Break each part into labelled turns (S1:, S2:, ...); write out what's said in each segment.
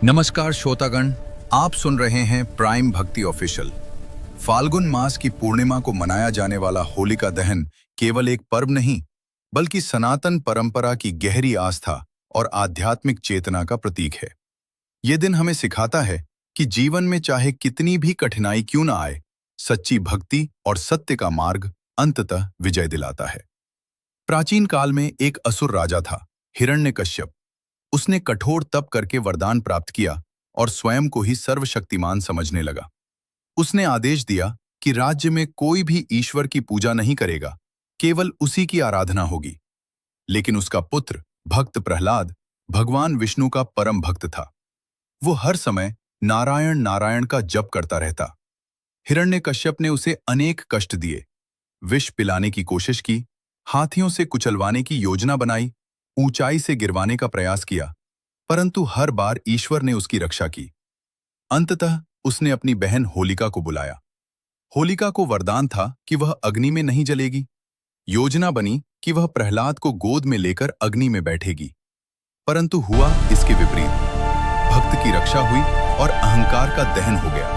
S1: नमस्कार श्रोतागण, आप सुन रहे हैं प्राइम भक्ति ऑफिशियल। फाल्गुन मास की पूर्णिमा को मनाया जाने वाला होलिका दहन केवल एक पर्व नहीं, बल्कि सनातन परंपरा की गहरी आस्था और आध्यात्मिक चेतना का प्रतीक है। ये दिन हमें सिखाता है कि जीवन में चाहे कितनी भी कठिनाई क्यों ना आए, सच्ची भक्ति और सत्य का मार्ग अंततः विजय दिलाता है। प्राचीन काल में एक असुर राजा था, हिरण्यकश्यप। उसने कठोर तप करके वरदान प्राप्त किया और स्वयं को ही सर्वशक्तिमान समझने लगा। उसने आदेश दिया कि राज्य में कोई भी ईश्वर की पूजा नहीं करेगा, केवल उसी की आराधना होगी। लेकिन उसका पुत्र भक्त प्रहलाद भगवान विष्णु का परम भक्त था। वो हर समय नारायण नारायण का जप करता रहता। हिरण्यकश्यप ने उसे अनेक कष्ट दिए, विष पिलाने की कोशिश की, हाथियों से कुचलवाने की योजना बनाई, ऊंचाई से गिरवाने का प्रयास किया, परंतु हर बार ईश्वर ने उसकी रक्षा की। अंततः उसने अपनी बहन होलिका को बुलाया। होलिका को वरदान था कि वह अग्नि में नहीं जलेगी। योजना बनी कि वह प्रहलाद को गोद में लेकर अग्नि में बैठेगी, परंतु हुआ इसके विपरीत। भक्त की रक्षा हुई और अहंकार का दहन हो गया।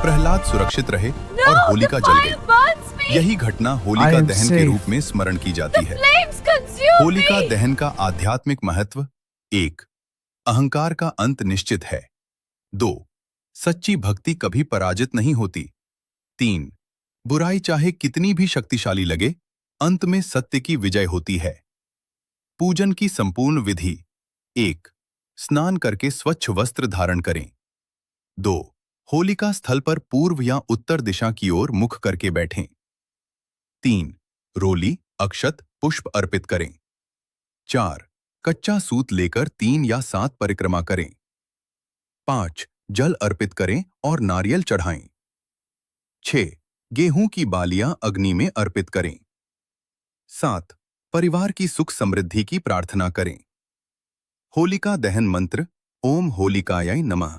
S1: प्रहलाद सुरक्षित रहे और होलिका जल गई। यही घटना होलिका दहन के रूप में स्मरण की जाती है। होलिका दहन का आध्यात्मिक महत्व: 1. अहंकार का अंत निश्चित है। 2. सच्ची भक्ति कभी पराजित नहीं होती। 3. बुराई चाहे कितनी भी शक्तिशाली लगे, अंत में सत्य की विजय होती है। पूजन की संपूर्ण विधि: 1. स्नान करके स्वच्छ वस्त्र धारण करें। 2. होलिका स्थल पर पूर्व या उत्तर दिशा की ओर मुख करके बैठें। 3. रोली, अक्षत, पुष्प अर्पित करें। 4. कच्चा सूत लेकर 3 या 7 परिक्रमा करें। 5. जल अर्पित करें और नारियल चढ़ाएं। 6. गेहूं की बालियां अग्नि में अर्पित करें। 7. परिवार की सुख समृद्धि की प्रार्थना करें। होलिका दहन मंत्र: ओम होलिकायै नमः।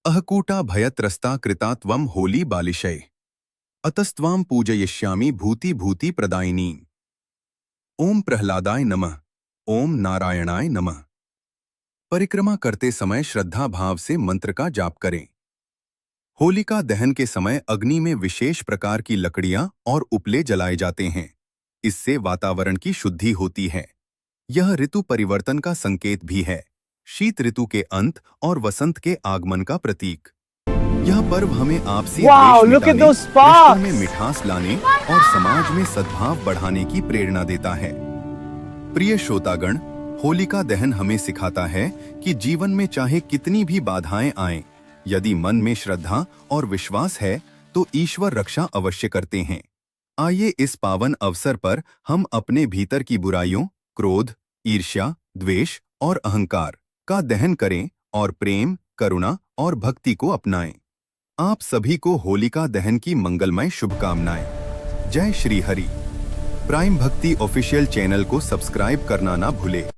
S1: अहकूटा भयत्रस्ता कृता त्वं होली बालिशय। अतस्त्वां पूजयिष्यामि भूति भूति प्रदायिनीं। ओम प्रहलादाय नमः। ओम नारायणाय नमः। परिक्रमा करते समय श्रद्धा भाव से मंत्र का जाप करें। होलिका दहन के समय अग्नि में विशेष प्रकार की लकड़ियां और उपले जलाए जाते हैं। इससे वातावरण की शुद्धि होती है। यह ऋतु परिवर्तन का संकेत भी है, शीत ऋतु के अंत और वसंत के आगमन का प्रतीक। यह पर्व हमें आपसी द्वेष मिटाने, रिश्तों में मिठास लाने और समाज में सद्भाव बढ़ाने की प्रेरणा देता है। प्रिय श्रोतागण, होलिका दहन हमें सिखाता है कि जीवन में चाहे कितनी भी बाधाएं आएं, यदि मन में श्रद्धा और विश्वास है तो ईश्वर रक्षा अवश्य करते हैं। आइए इस पावन अवसर पर हम अपने भीतर की बुराइयों, क्रोध, ईर्ष्या, द्वेष और अहंकार का दहन करें और प्रेम, करुणा और भक्ति को अपनाएं। आप सभी को होलिका दहन की मंगलमय शुभकामनाएं। जय श्री हरि। प्राइम भक्ति ऑफिशियल चैनल को सब्सक्राइब करना ना भूले।